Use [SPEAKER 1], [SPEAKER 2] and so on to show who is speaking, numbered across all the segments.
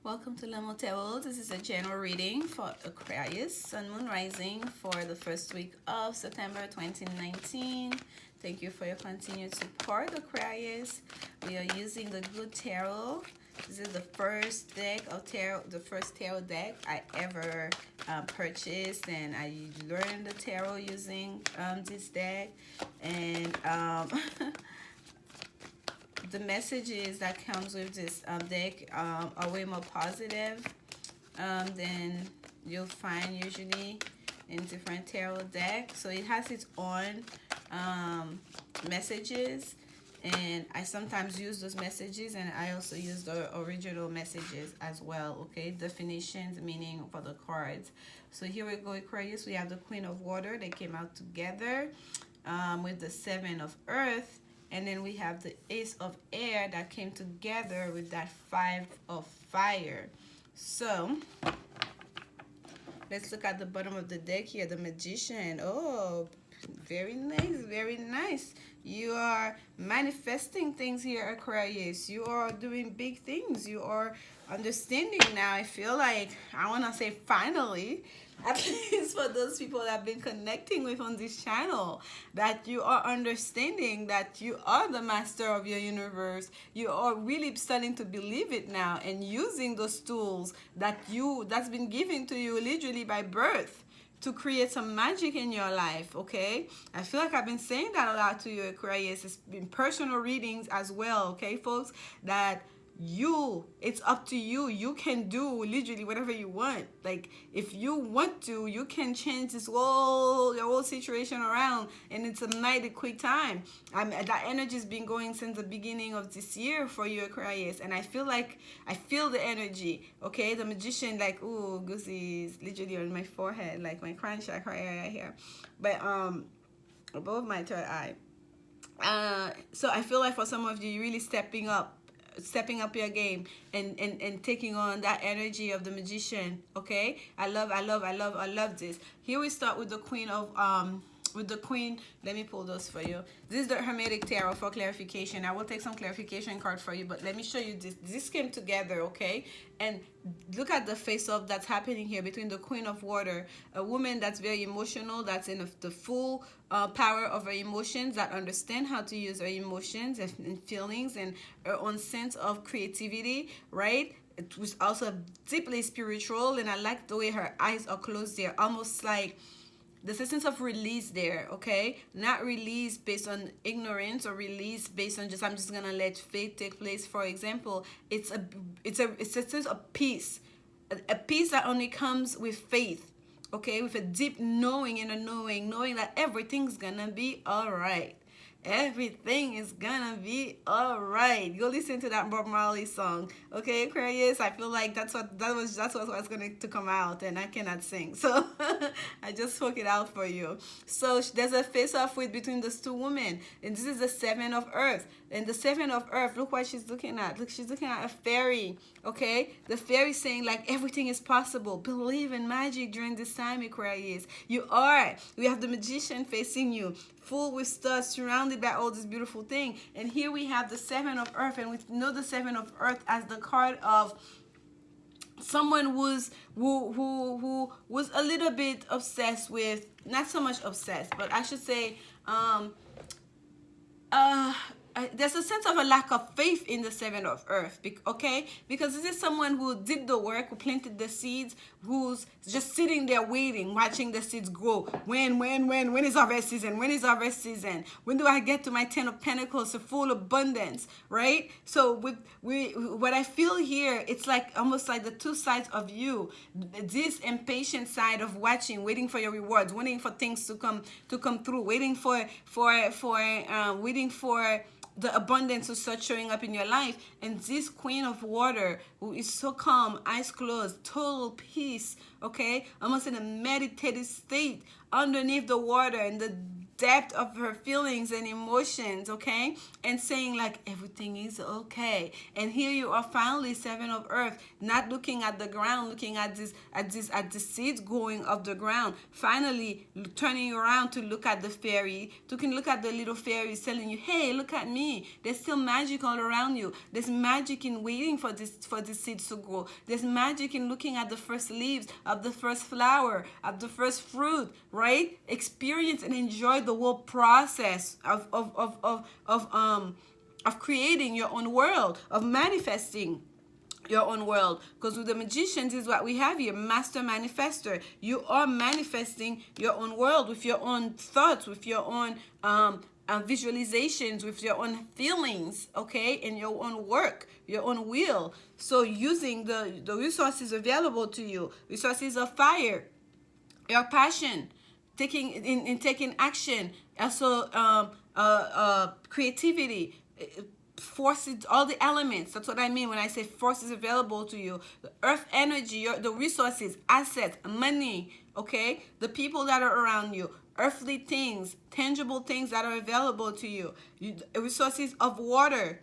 [SPEAKER 1] Welcome to lanmoutarot. This is a general reading for Aquarius, Sun, Moon, Rising for the first week of September 2019. Thank you for your continued support, Aquarius. We are using the Good Tarot. This is the first deck of tarot, the first tarot deck I ever purchased, and I learned the tarot using this deck. And the messages that comes with this deck are way more positive than you'll find usually in different tarot decks. So it has its own messages, and I sometimes use those messages, and I also use the original messages as well. Okay, definitions, meaning for the cards. So here we go, Aquarius. We have the Queen of Water. They came out together with the Seven of Earth. And then we have the Ace of Air that came together with that Five of Fire. So let's look at the bottom of the deck here. The Magician. Oh, very nice, very nice. You are manifesting things here, Aquarius. You are doing big things. You are understanding now. I feel like, I want to say finally, at least for those people that have been connecting with on this channel, that you are understanding that you are the master of your universe. You are really starting to believe it now and using those tools that's been given to you literally by birth to create some magic in your life. Okay, I feel like I've been saying that a lot to you, Aquarius. It's been personal readings as well. Okay, folks, that it's up to you. You can do literally whatever you want. Like, if you want to, you can change your whole situation around, and it's a mighty quick time. That energy has been going since the beginning of this year for you, Aquarius, and I feel the energy. Okay, the Magician, like, ooh, Goosey is literally on my forehead, like my crown chakra area here, but above my third eye. So I feel like for some of you, you're really stepping up your game and taking on that energy of the Magician. Okay, I love this. Here we start with the Queen of let me pull those for you. This is the Hermetic tarot for clarification. I will take some clarification card for you, but let me show you this came together. Okay, and look at the face-off that's happening here between the Queen of Water, a woman that's very emotional, that's in the full power of her emotions, that understand how to use her emotions and feelings and her own sense of creativity, right? It was also deeply spiritual, and I like the way her eyes are closed there, almost like there's a sense of release there. Okay, not release based on ignorance or release based on I'm just gonna let fate take place. For example, it's a sense of peace, a peace that only comes with faith. Okay, with a deep knowing and a knowing that everything's gonna be all right. Everything is gonna be all right. Go listen to that Bob Marley song. Okay, Aquarius, I feel like that's what was going to come out, and I cannot sing, so I just spoke it out for you. So there's a face-off between those two women, and this is the Seven of Earth. And the Seven of Earth, look what she's looking at. Look, she's looking at a fairy. Okay, the fairy saying like everything is possible. Believe in magic during this time, Aquarius. You are. We have the Magician facing you, full with stars, surrounded by all this beautiful thing. And here we have the Seven of Earth, and we know the Seven of Earth as the card of someone who was a little bit obsessed with, not so much obsessed, but I should say there's a sense of a lack of faith in the Seven of Earth, okay? Because this is someone who did the work, who planted the seeds, who's just sitting there waiting, watching the seeds grow. When is harvest season? When is harvest season? When do I get to my 10 of Pentacles, to full abundance, right? So what I feel here, it's like almost like the two sides of you. This impatient side of watching, waiting for your rewards, waiting for things to come through, waiting for the abundance to start showing up in your life. And this Queen of Water, who is so calm, eyes closed, total peace, okay, almost in a meditative state underneath the water, in the depth of her feelings and emotions, okay, and saying like everything is okay. And here you are, finally, seven of earth, not looking at the ground, looking at the seeds growing off the ground, finally turning around to look at the fairy, to can look at the little fairies telling you, hey, look at me, there's still magic all around you. There's magic in waiting for this seeds to grow. There's magic in looking at the first leaves of the first flower, of the first fruit, right? Experience and enjoy the whole process of creating your own world, of manifesting your own world. Because with the magicians is what we have here, master manifester. You are manifesting your own world with your own thoughts, with your own visualizations, with your own feelings, okay, and your own work, your own will. So using the resources available to you, resources of fire, your passion, taking action, also creativity, forces, all the elements. That's what I mean when I say forces available to you. The earth energy, the resources, assets, money, okay, the people that are around you, earthly things, tangible things that are available to you, resources of water,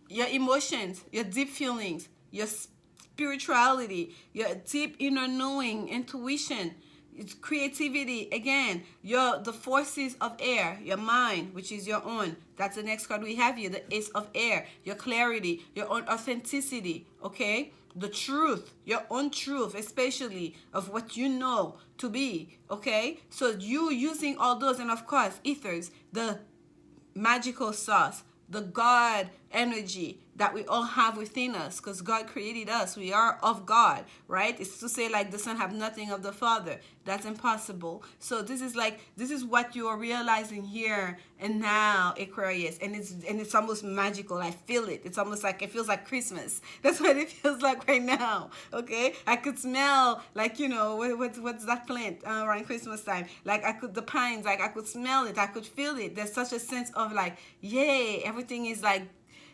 [SPEAKER 1] your emotions, your deep feelings, your spirituality, your deep inner knowing, intuition, it's creativity, again, the forces of air, your mind, which is your own. That's the next card we have here, the ace of air, your clarity, your own authenticity, okay, the truth, your own truth, especially of what you know to be, okay. So you using all those, and of course ethers, the magical sauce, the God energy that we all have within us, because God created us. We are of God, right? It's to say like the Son have nothing of the Father. That's impossible. So this is what you are realizing here and now, Aquarius, and it's almost magical. I feel it. It's almost like it feels like Christmas. That's what it feels like right now. Okay, I could smell like, you know, what's that plant around Christmas time? Like the pines. Like I could smell it. I could feel it. There's such a sense of like, yay, everything is like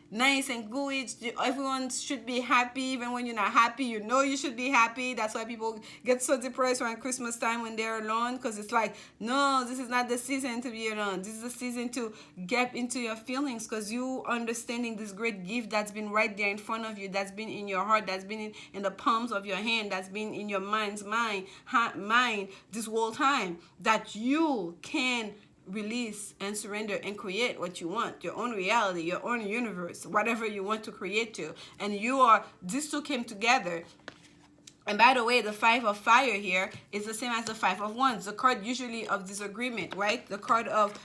[SPEAKER 1] nice and gooey. Everyone should be happy. Even when you're not happy, you know you should be happy. That's why people get so depressed around Christmas time when they're alone, because it's like, no, this is not the season to be alone. This is the season to get into your feelings, because you understanding this great gift that's been right there in front of you, that's been in your heart, that's been in the palms of your hand, that's been in your mind this whole time, that you can release and surrender and create what you want, your own reality, your own universe, whatever you want to create to. And these two came together. And by the way, the five of fire here is the same as the five of wands, the card usually of disagreement, right? The card of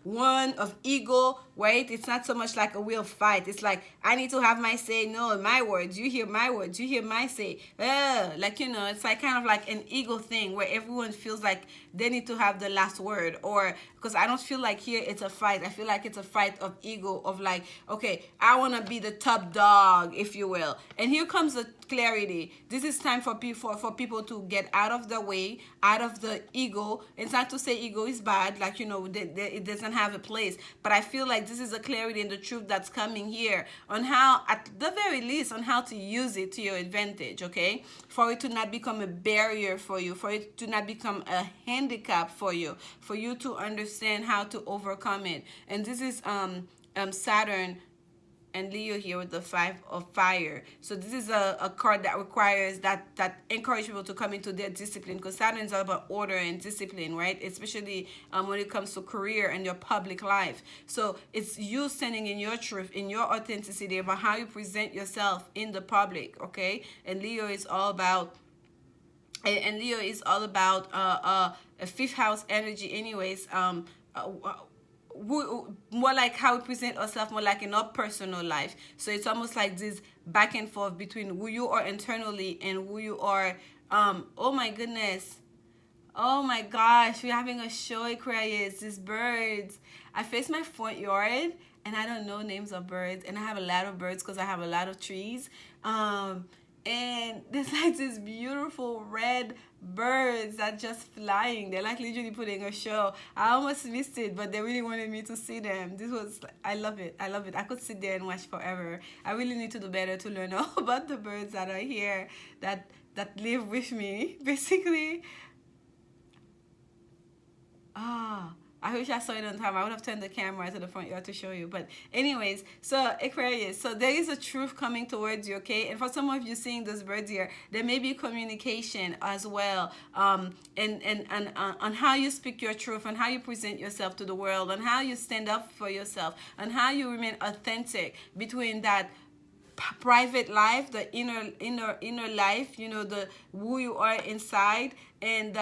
[SPEAKER 1] one, of ego, right? It's not so much like a real fight. It's like, I need to have my say. No, my words. You hear my words. You hear my say. Like, you know, it's like kind of like an ego thing where everyone feels like they need to have the last word. Or because I don't feel like here it's a fight. I feel like it's a fight of ego, of like, okay, I want to be the top dog, if you will. And here comes the clarity. This is time for people to get out of the way, out of the ego. It's not to say ego is bad, like, you know, it doesn't have a place, but I feel like this is a clarity and the truth that's coming here on how, at the very least, on how to use it to your advantage, okay, for it to not become a barrier for you, for it to not become a handicap for you to understand how to overcome it. And this is Saturn and Leo here with the five of fire. So this is a card that requires that encourage people to come into their discipline, because Saturn is all about order and discipline, right? Especially when it comes to career and your public life. So it's you standing in your truth, in your authenticity, about how you present yourself in the public, okay? And Leo is all about a fifth house energy anyways. More like how we present ourselves, more like in our personal life. So it's almost like this back and forth between who you are internally and who you are. Oh my goodness, oh my gosh, we're having a show, Aquarius. These birds, I face my front yard and I don't know names of birds, and I have a lot of birds because I have a lot of trees. And there's like this beautiful red birds that just flying. They're like literally putting a show. I almost missed it, but they really wanted me to see them. I love it. I love it. I could sit there and watch forever. I really need to do better to learn all about the birds that are here, that live with me, basically. Ah, I wish I saw it on time. I would have turned the camera to the front yard to show you. But anyways, so Aquarius, so there is a truth coming towards you, okay? And for some of you seeing those birds here, there may be communication as well, and on how you speak your truth, on how you present yourself to the world, on how you stand up for yourself, on how you remain authentic between that private life, the inner life, you know, the who you are inside, and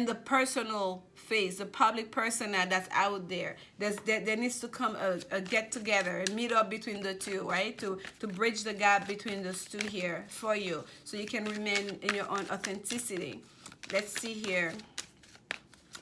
[SPEAKER 1] the personal face, the public persona that's out there. There needs to come a get together and meet up between the two, right? To bridge the gap between those two here for you, so you can remain in your own authenticity. Let's see here.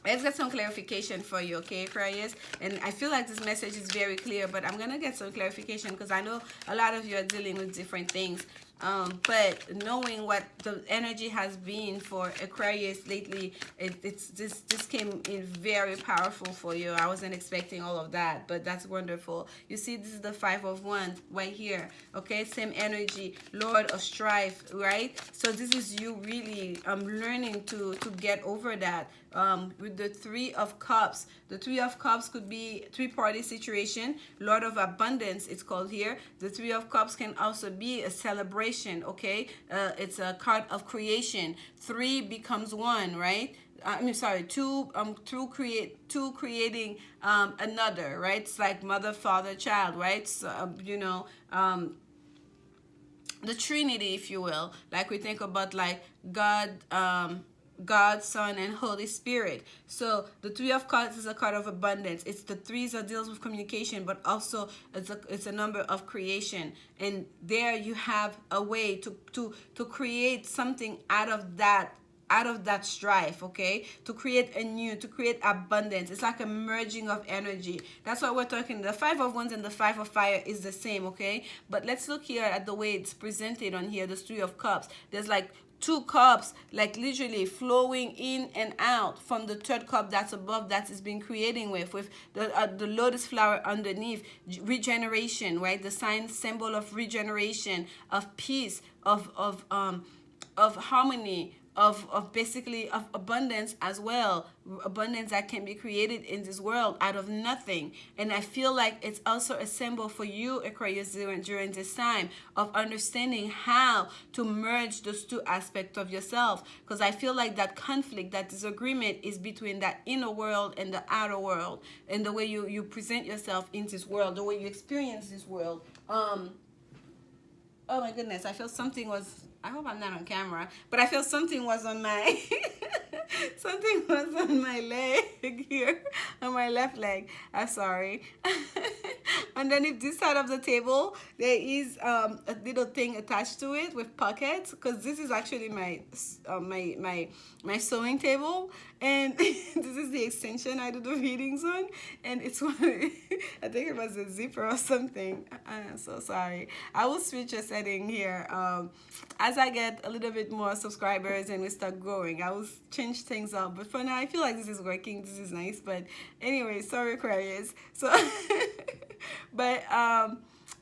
[SPEAKER 1] Let's get some clarification for you, okay, Aquarius? And I feel like this message is very clear, but I'm going to get some clarification because I know a lot of you are dealing with different things. But knowing what the energy has been for Aquarius lately, this came in very powerful for you. I wasn't expecting all of that, but that's wonderful. You see, this is the Five of Wands right here, okay? Same energy, Lord of Strife, right? So this is you really learning to get over that. With the Three of Cups. The Three of Cups could be three-party situation. Lord of Abundance, it's called here. The Three of Cups can also be a celebration, okay? It's a card of creation. Three becomes one, right? I mean, sorry, two creating another, right? It's like mother, father, child, right? So, you know, the Trinity, if you will. Like we think about like God, Son, and Holy Spirit. So the Three of Cups is a card of abundance. It's the threes that deals with communication, but also it's a number of creation. And there you have a way to create something out of that strife, okay? To create to create abundance. It's like a merging of energy. That's why we're talking. The Five of Wands and the Five of Fire is the same, okay? But let's look here at the way it's presented on here, the Three of Cups. There's like two cups, like literally flowing in and out from the third cup that's above, that is being creating with the lotus flower underneath. Regeneration, right? The sign symbol of regeneration, of peace, of harmony, of basically of abundance as well. Abundance that can be created in this world out of nothing. And I feel like it's also a symbol for you, Aquarius, during this time of understanding how to merge those two aspects of yourself. Because I feel like that conflict, that disagreement is between that inner world and the outer world, and the way you present yourself in this world, the way you experience this world. Oh my goodness, I feel something was, I hope I'm not on camera, but I feel something was on my something was on my leg here, on my left leg. I'm sorry. Underneath this side of the table, there is a little thing attached to it with pockets, because this is actually my my sewing table, and this is the extension I do the readings on, and it's one. I think it was a zipper or something. I'm so sorry. I will switch a setting here. As I get a little bit more subscribers and we start growing, I will change things up. But for now, I feel like this is working. This is nice. But anyway, sorry, Aquarius. So, but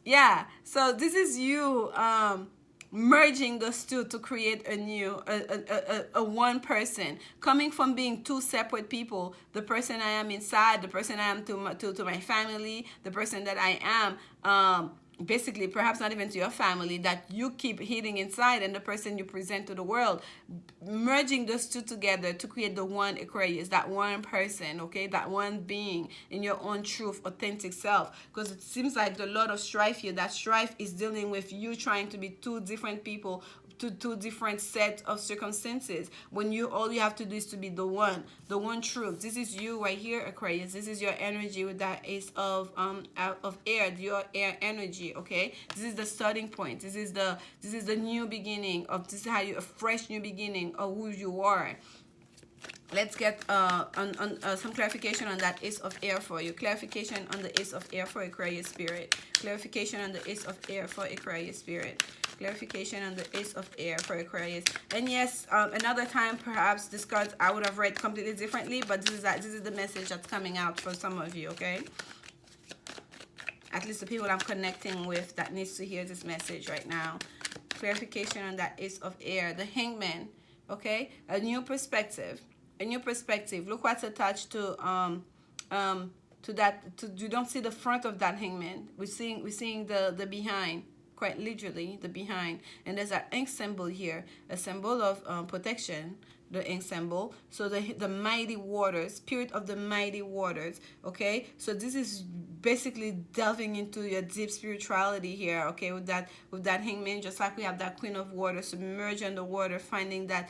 [SPEAKER 1] yeah. So this is you merging those two to create a new, a one person, coming from being two separate people. The person I am inside, the person I am to my family, the person that I am. Basically, perhaps not even to your family, that you keep hitting inside, and the person you present to the world, merging those two together to create the one Aquarius, that one person, okay, that one being in your own truth, authentic self. Because it seems like the Lord of Strife here, that strife is dealing with you trying to be two different people, to two different sets of circumstances, when all you have to do is to be the one truth. This is you right here, Aquarius. This is your energy with that Ace of air, your air energy, okay? This is the starting point. This is the new beginning of, this is how you, a fresh new beginning of who you are. Let's get some clarification on that Ace of Air for you. Clarification on the Ace of Air for Aquarius Spirit. Clarification on the Ace of Air for Aquarius Spirit. Clarification on the Ace of Air for Aquarius. And yes, another time perhaps this card I would have read completely differently, but this is the message that's coming out for some of you, okay? At least the people I'm connecting with that needs to hear this message right now. Clarification on that Ace of Air, the Hangman, okay? A new perspective. A new perspective. Look what's attached to that. You don't see the front of that hangman. We're seeing the behind, quite literally the behind. And there's an ink symbol here, a symbol of protection, the ink symbol. So the mighty waters, spirit of the mighty waters. Okay, so this is basically delving into your deep spirituality here. Okay, with that hangman, just like we have that queen of water, submerged in the water, finding that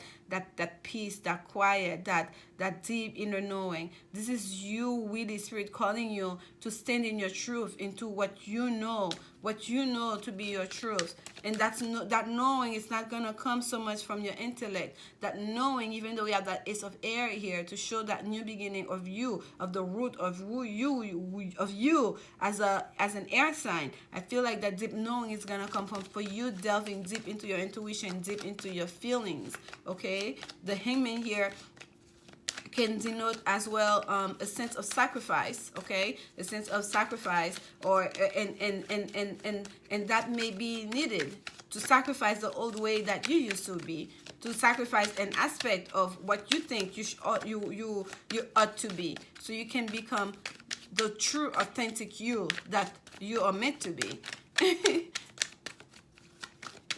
[SPEAKER 1] peace, that quiet, that deep inner knowing. This is you, really, spirit calling you to stand in your truth, into what you know to be your truth. And that knowing is not gonna come so much from your intellect. That knowing, even though we have that ace of air here to show that new beginning of you, of the root of who you as an air sign. I feel like that deep knowing is gonna come from for you delving deep into your intuition, deep into your feelings. Okay, the hangman here can denote as well a sense of sacrifice. Okay, a sense of sacrifice, or and that may be needed to sacrifice the old way that you used to be, to sacrifice an aspect of what you think you ought to be, so you can become the true authentic you that you are meant to be.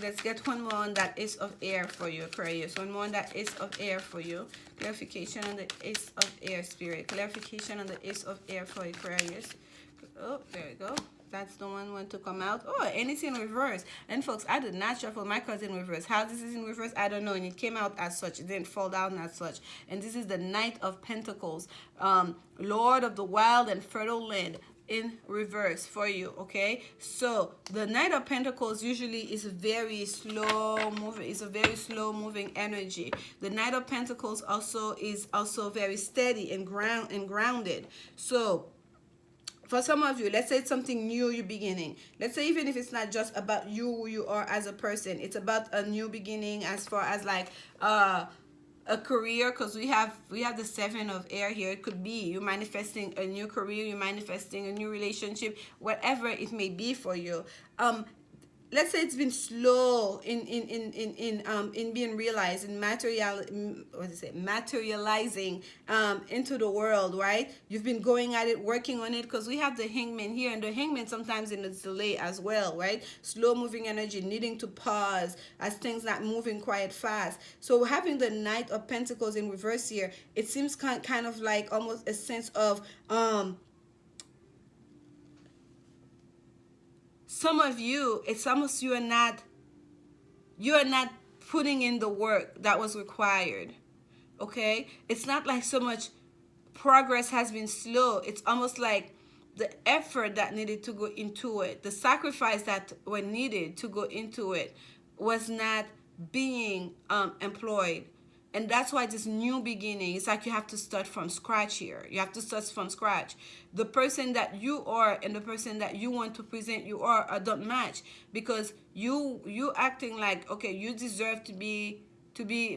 [SPEAKER 1] Let's get one more on that ace of air for you, Aquarius. One more on that ace of air for you. Clarification on the ace of air, spirit. Clarification on the ace of air for Aquarius. Oh, there we go. That's the one to come out. Oh, and it's in reverse. And folks, I did not shuffle my cards in reverse. How this is in reverse, I don't know. And it came out as such. It didn't fall down as such. And this is the Knight of Pentacles, Lord of the wild and fertile land, in reverse for you. Okay, so the Knight of Pentacles usually is very slow moving. It's a very slow moving energy. The Knight of Pentacles is also very steady and grounded. So for some of you, let's say it's something new you're beginning. Let's say even if it's not just about you, who you are as a person, it's about a new beginning as far as like a career, because we have the Seven of Air here. It could be you manifesting a new career, you manifesting a new relationship, whatever it may be for you. Let's say it's been slow in being realized, in materializing into the world, right? You've been going at it, working on it, because we have the hangman here, and the hangman sometimes in a delay as well, right? Slow moving energy, needing to pause as things not moving quite fast. So having the Knight of Pentacles in reverse here, it seems kind of like almost a sense of some of you, it's almost you are not putting in the work that was required. Okay, it's not like so much progress has been slow. It's almost like the effort that needed to go into it, the sacrifice that were needed to go into it, was not being employed. And that's why this new beginning, it's like you have to start from scratch here. You have to start from scratch. The person that you are and the person that you want to present you are don't match, because you acting like, okay, you deserve to be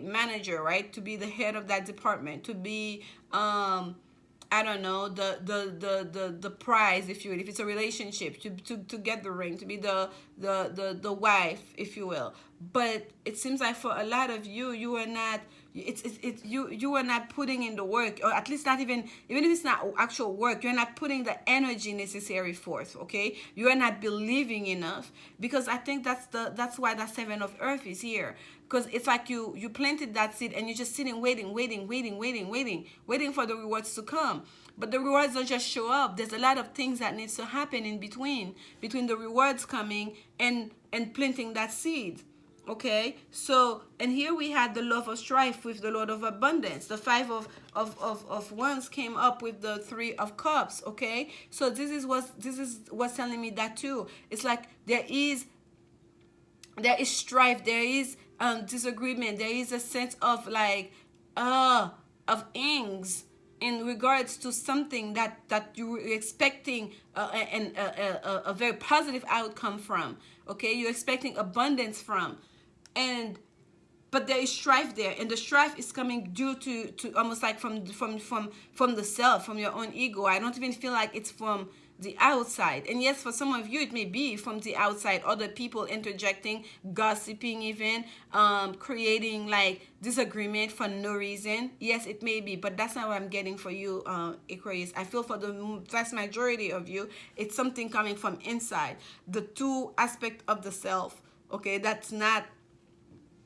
[SPEAKER 1] manager, right? To be the head of that department, to be I don't know, the prize, if you will, if it's a relationship, to get the ring, to be the wife, if you will. But it seems like for a lot of you, you are not. You are not putting in the work, or at least not even if it's not actual work, you're not putting the energy necessary forth. Okay, you are not believing enough, because I think that's why that Seven of Earth is here, because it's like you planted that seed and you're just sitting waiting for the rewards to come. But the rewards don't just show up. There's a lot of things that needs to happen in between the rewards coming and planting that seed. Okay, so, and here we had the Love of Strife with the Lord of Abundance. The Five of Wands came up with the Three of Cups. Okay, so this is what's telling me that too. It's like there is strife, there is disagreement, there is a sense of like of angst in regards to something that you were expecting a very positive outcome from. Okay, you're expecting abundance from. But there is strife there, and the strife is coming due to almost like from the self, from your own ego. I don't even feel like it's from the outside. And yes, for some of you, it may be from the outside, other people interjecting, gossiping even, creating like disagreement for no reason. Yes, it may be, but that's not what I'm getting for you, Aquarius. I feel for the vast majority of you, it's something coming from inside. The two aspect of the self, okay, that's not,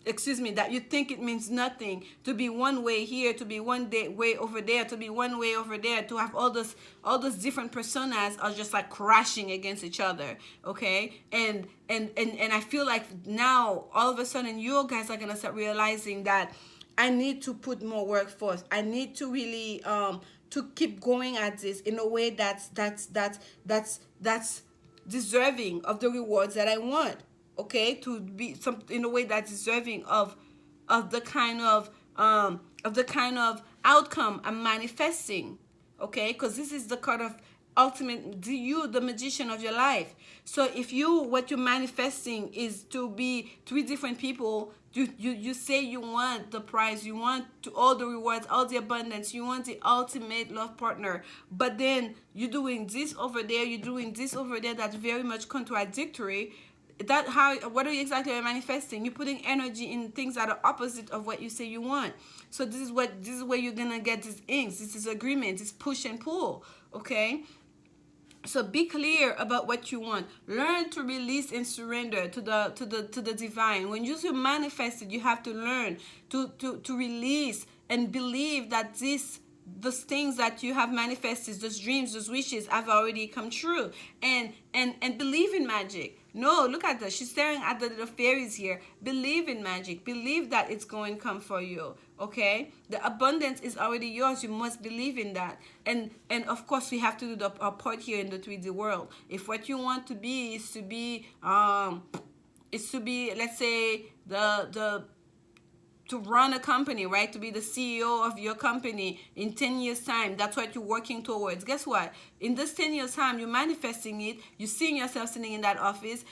[SPEAKER 1] excuse me, that you think it means nothing, to be one way here, to be one way over there, to be one way over there, to have all those different personas are just like crashing against each other, okay? And I feel like now all of a sudden you guys are gonna start realizing that I need to put more work forth. I need to really to keep going at this in a way that's deserving of the rewards that I want, okay, to be some in a way that's deserving of the kind of outcome I'm manifesting, okay, because this is the kind of ultimate, the magician of your life. So if what you're manifesting is to be three different people, you say you want the prize, you want all the rewards, all the abundance, you want the ultimate love partner, but then you're doing this over there, you're doing this over there, that's very much contradictory. What are you exactly manifesting? You're putting energy in things that are opposite of what you say you want. So this is where you're gonna get these inks, this is agreement, this push and pull, okay? So be clear about what you want. Learn to release and surrender to the divine. When you manifest it, you have to learn to release and believe that those things that you have manifested, those dreams, those wishes have already come true. And believe in magic. No, look at that. She's staring at the fairies here. Believe in magic. Believe that it's going to come for you. Okay? The abundance is already yours. You must believe in that. And of course, we have to do our part here in the 3D world. If what you want to be is to be, let's say, to run a company, right? To be the CEO of your company in 10 years time. That's what you're working towards. Guess what? In this 10 years time, you're manifesting it. You're seeing yourself sitting in that office.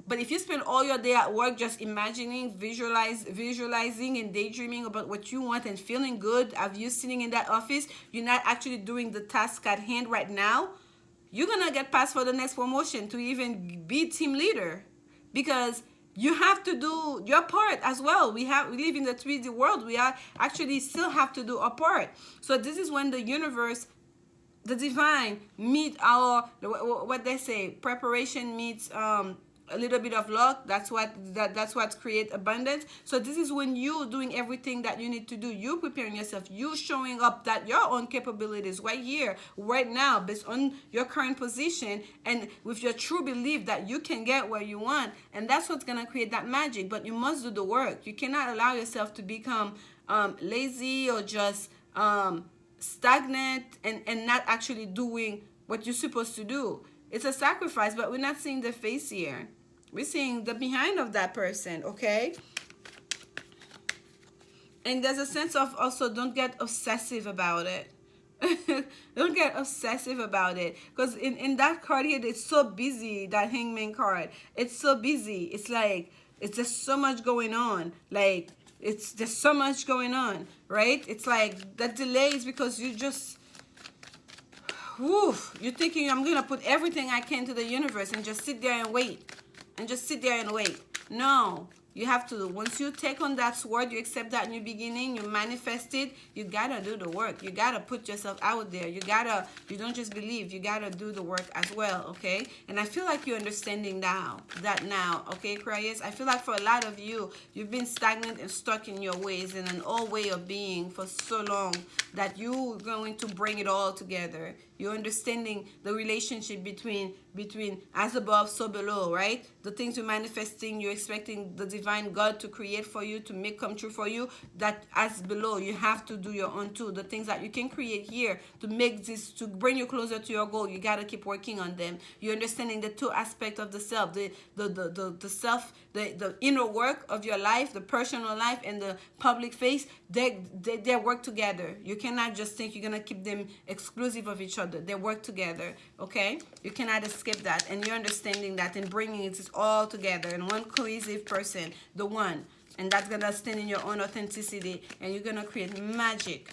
[SPEAKER 1] But if you spend all your day at work just imagining, visualizing and daydreaming about what you want and feeling good of you sitting in that office, you're not actually doing the task at hand right now, you're going to get passed for the next promotion to even be team leader, because you have to do your part as well. We live in the 3D world. We are actually still have to do our part. So this is when the universe, the divine, meet our, what they say, preparation meets a little bit of luck. That's what creates abundance. So this is when you doing everything that you need to do. You preparing yourself. You showing up that your own capabilities right here, right now, based on your current position and with your true belief that you can get where you want. And that's what's gonna create that magic. But you must do the work. You cannot allow yourself to become lazy or just stagnant and not actually doing what you're supposed to do. It's a sacrifice, but we're not seeing the face here. We're seeing the behind of that person, okay? And there's a sense of also don't get obsessive about it. Don't get obsessive about it. Because in that card here, it's so busy, that Hangman card. It's so busy. It's like, it's just so much going on. Like, it's just so much going on, right? It's like, that delay is because you just... you're thinking I'm gonna put everything I can to the universe and just sit there and wait. No, you have to. Once you take on that sword, you accept that new beginning, you manifest it, you gotta do the work. You gotta put yourself out there. You don't just believe, you gotta do the work as well, okay? And I feel like you're understanding now, okay, Aquarius? I feel like for a lot of you, you've been stagnant and stuck in your ways and an old way of being for so long that you're going to bring it all together. You're understanding the relationship between as above, so below, right? The things you're manifesting, you're expecting the divine God to create for you, to make come true for you, that as below, you have to do your own too. The things that you can create here to make this, to bring you closer to your goal, you got to keep working on them. You're understanding the two aspects of the self, the self, the inner work of your life, the personal life, and the public face. They work together. You cannot just think you're going to keep them exclusive of each other. They work together, okay? You cannot escape that. And you're understanding that and bringing it all together in one cohesive person, the one. And that's going to stand in your own authenticity. And you're going to create magic.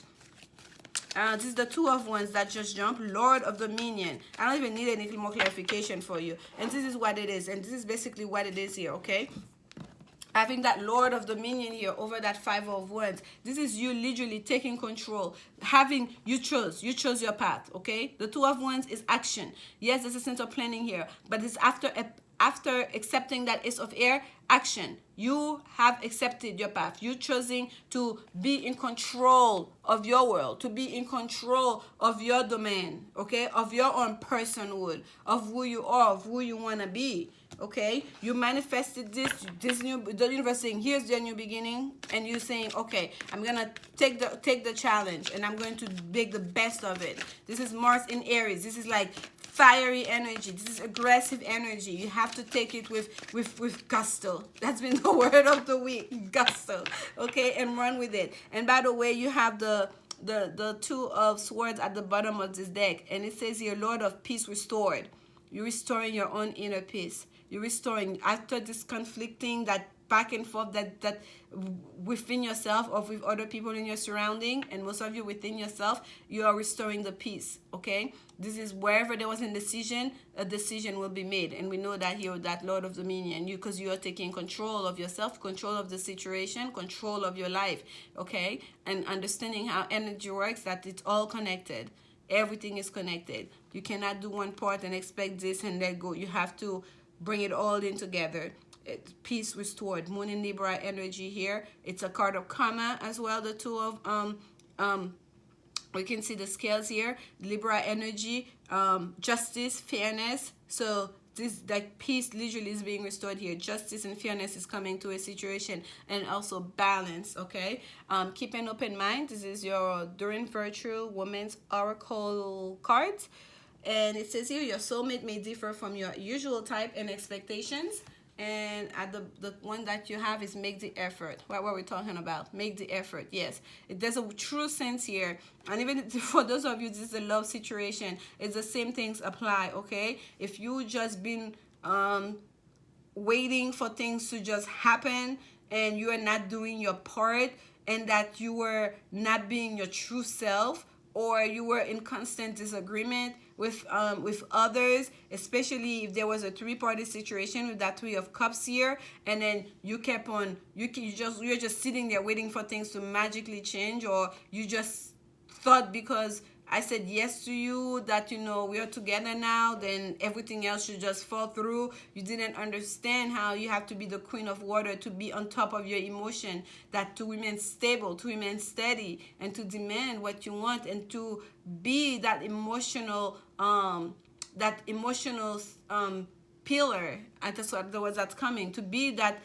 [SPEAKER 1] This is the Two of Wands that just jumped. Lord of Dominion. I don't even need any more clarification for you. And this is what it is. And this is basically what it is here, okay? Having that Lord of Dominion here over that Five of Wands. This is you literally taking control. You chose your path, okay? The Two of Wands is action. Yes, there's a sense of planning here, but it's after accepting that Ace of Air, action. You have accepted your path. You're choosing to be in control of your world, to be in control of your domain, okay? Of your own personhood, of who you are, of who you want to be, okay? You manifested the universe saying, here's your new beginning, and you're saying, okay, I'm going to take the challenge, and I'm going to make the best of it. This is Mars in Aries. This is like fiery energy. This is aggressive energy. You have to take it with gusto. That's been the word of the week, gusto. Okay, and run with it. And by the way, you have the Two of Swords at the bottom of this deck, and it says here, Lord of Peace restored. You're restoring your own inner peace. You're restoring after this conflicting, that back and forth, that within yourself or with other people in your surrounding, and most of you within yourself, you are restoring the peace, okay? This is wherever there was a decision will be made. And we know that here with that Lord of Dominion, because you are taking control of yourself, control of the situation, control of your life, okay? And understanding how energy works, that it's all connected. Everything is connected. You cannot do one part and expect this and let go. You have to bring it all in together. It's peace restored. Moon in Libra energy here. It's a card of karma as well. The Two of we can see the scales here. Libra energy, justice, fairness. So this, like, peace literally is being restored here. Justice and fairness is coming to a situation, and also balance, okay? Keep an open mind. This is your Doreen Virtue Woman's Oracle cards. And it says here, your soulmate may differ from your usual type and expectations. And at the one that you have is make the effort. What were we talking about? Make the effort. Yes, there's a true sense here. And even for those of you, this is a love situation, it's the same things apply, okay? If you just been waiting for things to just happen, and you are not doing your part, and that you were not being your true self, or you were in constant disagreement with others, especially if there was a three-party situation with that Three of Cups here, and then you kept on, you're just sitting there waiting for things to magically change, or you just thought because I said yes to you that, you know, we are together now, then everything else should just fall through. You didn't understand how you have to be the queen of water, to be on top of your emotion, that to remain stable, to remain steady, and to demand what you want, and to be that emotional pillar. And that's what the words that's coming, to be that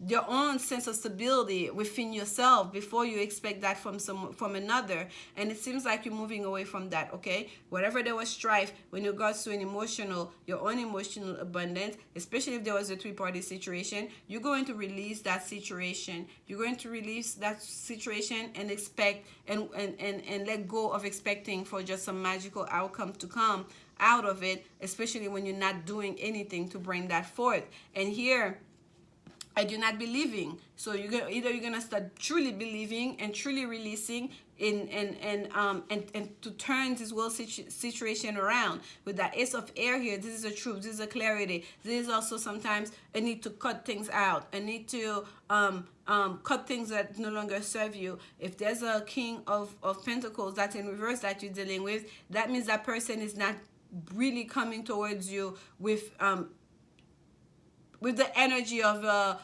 [SPEAKER 1] your own sense of stability within yourself before you expect that from another. And it seems like you're moving away from that, okay? Whatever there was strife when it regards to your own emotional abundance, especially if there was a three-party situation, you're going to release that situation. You're going to release that situation and expect and let go of expecting for just some magical outcome to come out of it, especially when you're not doing anything to bring that forth. And here, I do not believing. So you're gonna start truly believing and truly releasing and to turn this world situation around. With that Ace of Air here, this is a truth, this is a clarity. This is also sometimes a need to cut things out, a need to cut things that no longer serve you. If there's a King of Pentacles that's in reverse that you're dealing with, that means that person is not really coming towards you with the energy of a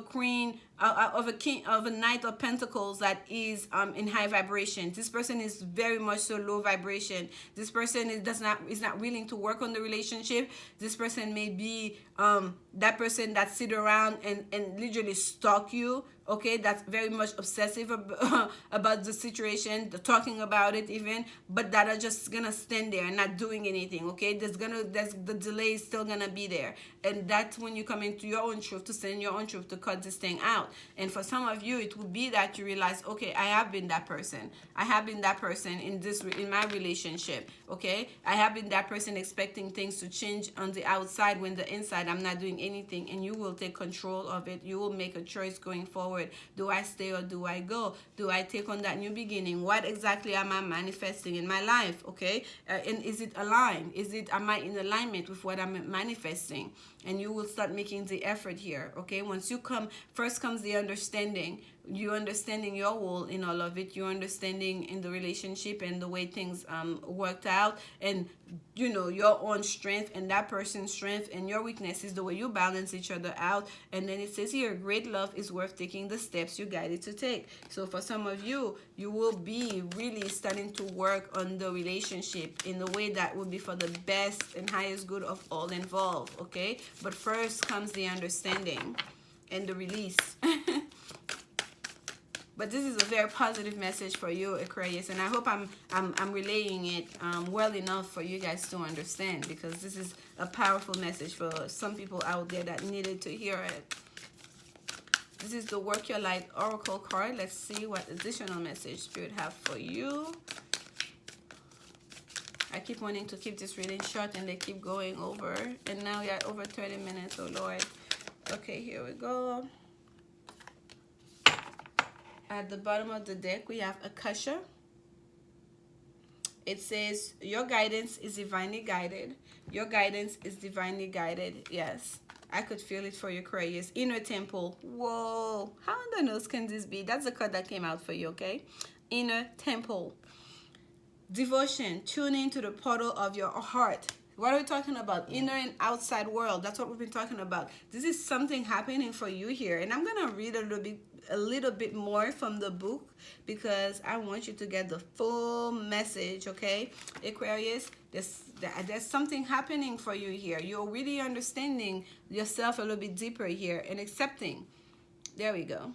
[SPEAKER 1] queen, of a king, of a Knight of Pentacles that is in high vibration. This person is very much so low vibration. This person is not willing to work on the relationship. This person may be that person that sit around and literally stalk you. Okay, that's very much obsessive about the situation, talking about it even, but that are just gonna stand there and not doing anything. Okay, the delay is still gonna be there, and that's when you come into your own truth, to stand in your own truth, to cut this thing out. out. And for some of you, it would be that you realize, okay, I have been that person. I have been that person in my relationship. Okay, I have been that person expecting things to change on the outside when the inside I'm not doing anything. And you will take control of it. You will make a choice going forward. Do I stay or do I go? Do I take on that new beginning? What exactly am I manifesting in my life? Okay, and is it aligned? Am I in alignment with what I'm manifesting? And you will start making the effort here. Okay, once you first comes the understanding. You understanding your role in all of it. You understanding in the relationship and the way things worked out, and you know your own strength and that person's strength and your weaknesses, the way you balance each other out. And then it says here, great love is worth taking the steps you guided to take. So for some of you, you will be really starting to work on the relationship in the way that will be for the best and highest good of all involved. Okay, but first comes the understanding and the release. But this is a very positive message for you, Aquarius, and I hope I'm relaying it well enough for you guys to understand, because this is a powerful message for some people out there that needed to hear it. This is the Work Your Light Oracle card. Let's see what additional message Spirit have for you. I keep wanting to keep this reading short, and they keep going over, and now we are over 30 minutes. Oh Lord. Okay, here we go. At the bottom of the deck, we have Akasha. It says, your guidance is divinely guided. Your guidance is divinely guided. Yes, I could feel it for you, Aquarius. Inner temple. Whoa. How on the nose can this be? That's the card that came out for you, okay? Inner temple. Devotion. Tune into the portal of your heart. What are we talking about? Inner and outside world. That's what we've been talking about. This is something happening for you here. And I'm going to read a little bit more from the book, because I want you to get the full message, okay? Aquarius, there's something happening for you here. You're really understanding yourself a little bit deeper here and accepting. There we go.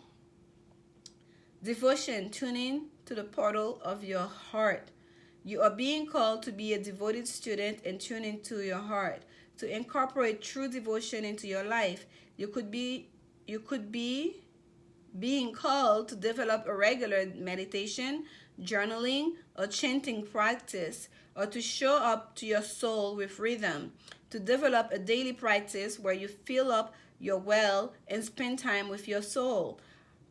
[SPEAKER 1] Devotion. Tuning to the portal of your heart. You are being called to be a devoted student and tune into your heart, to incorporate true devotion into your life. You could be being called to develop a regular meditation, journaling, or chanting practice, or to show up to your soul with rhythm, to develop a daily practice where you fill up your well and spend time with your soul.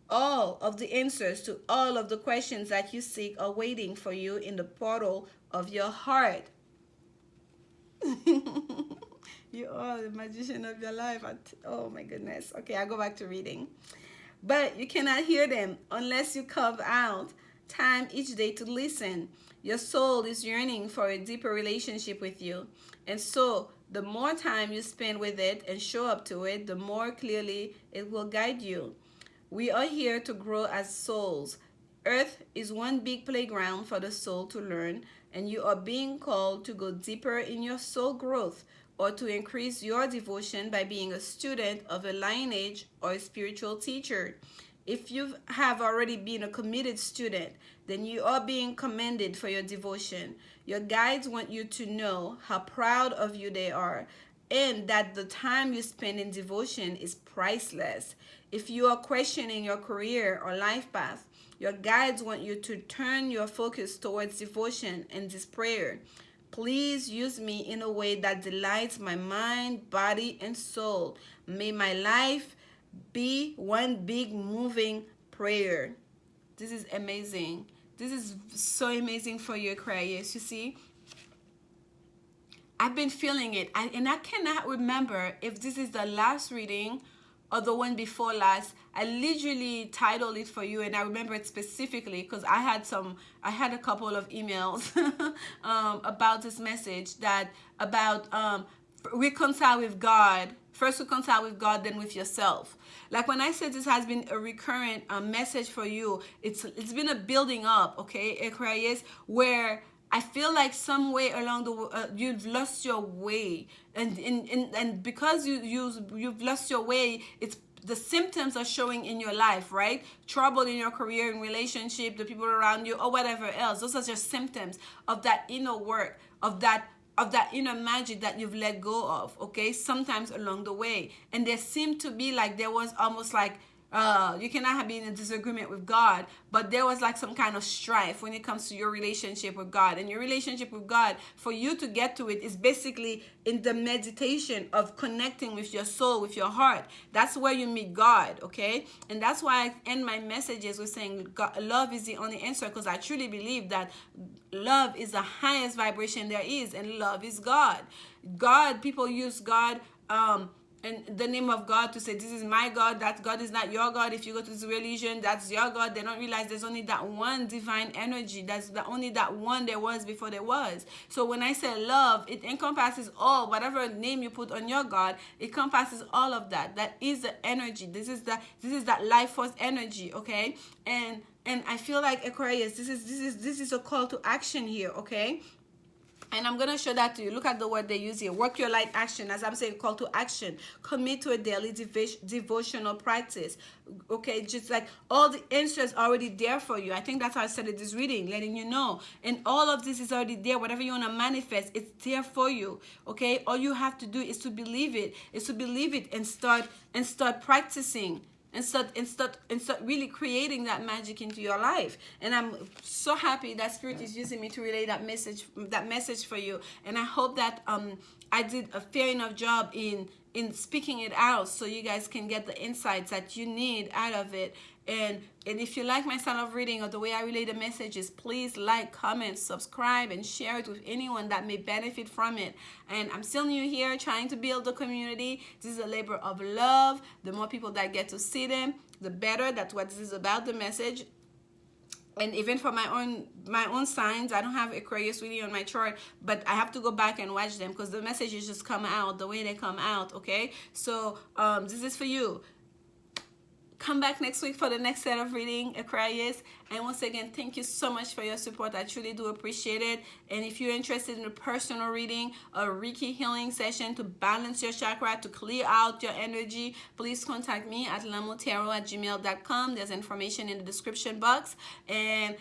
[SPEAKER 1] All of the answers to all of the questions that you seek are waiting for you in the portal of your heart. You are the magician of your life. Oh my goodness. Okay, I'll go back to reading. But you cannot hear them unless you carve out time each day to listen. Your soul is yearning for a deeper relationship with you. And so the more time you spend with it and show up to it, the more clearly it will guide you. We are here to grow as souls. Earth is one big playground for the soul to learn, and you are being called to go deeper in your soul growth, or to increase your devotion by being a student of a lineage or a spiritual teacher. If you have already been a committed student, then you are being commended for your devotion. Your guides want you to know how proud of you they are, and that the time you spend in devotion is priceless. If you are questioning your career or life path, your guides want you to turn your focus towards devotion and this prayer. Please use me in a way that delights my mind, body, and soul. May my life be one big moving prayer. This is amazing. This is so amazing for you, Aquarius. You see, I've been feeling it, and I cannot remember if this is the last reading or the one before last. I literally titled it for you, and I remember it specifically because I had a couple of emails about this message, that about reconcile with God. First reconcile with God, then with yourself. Like when I said this has been a recurrent message for you, it's been a building up, okay, Aquarius, where I feel like some way along the you've lost your way, and because you've lost your way, it's the symptoms are showing in your life, right? Trouble in your career, in relationship, the people around you, or whatever else. Those are just symptoms of that inner work, of that inner magic that you've let go of, okay? Sometimes along the way, and there seemed to be like there was almost like you cannot be in a disagreement with God, but there was like some kind of strife when it comes to your relationship with God. And your relationship with God, for you to get to it, is basically in the meditation of connecting with your soul, with your heart. That's where you meet God, okay? And that's why I end my messages with saying God, love is the only answer, because I truly believe that love is the highest vibration there is, and love is God. God, people use God, and the name of God, to say this is my God. That God is not your God. If you go to this religion, that's your God. They don't realize there's only that one divine energy. That's only that one there was before there was. So when I say love, it encompasses all, whatever name you put on your God, it encompasses all of that. That is the energy. This is that life force energy, okay? And I feel like, Aquarius, this is a call to action here, okay? And I'm going to show that to you. Look at the word they use here. Work your light action. As I'm saying, call to action. Commit to a daily devotional practice. Okay, just like all the answers already there for you. I think that's how I started this reading, letting you know. And all of this is already there. Whatever you want to manifest, it's there for you. Okay, all you have to do is to believe it. And start practicing. And start really creating that magic into your life. And I'm so happy that Spirit is using me to relay that message for you. And I hope that I did a fair enough job in speaking it out, so you guys can get the insights that you need out of it. And if you like my style of reading or the way I relay the messages, please like, comment, subscribe, and share it with anyone that may benefit from it. And I'm still new here, trying to build the community. This is a labor of love. The more people that get to see them, the better. That's what this is about, the message. And even for my own signs, I don't have Aquarius really on my chart, but I have to go back and watch them, because the messages just come out the way they come out, okay? So this is for you. Come back next week for the next set of reading, Aquarius. And once again, thank you so much for your support. I truly do appreciate it. And if you're interested in a personal reading, a Reiki healing session to balance your chakra, to clear out your energy, please contact me at lanmoutarot@gmail.com. There's information in the description box. And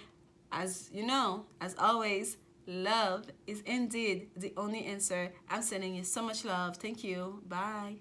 [SPEAKER 1] as you know, as always, love is indeed the only answer. I'm sending you so much love. Thank you. Bye.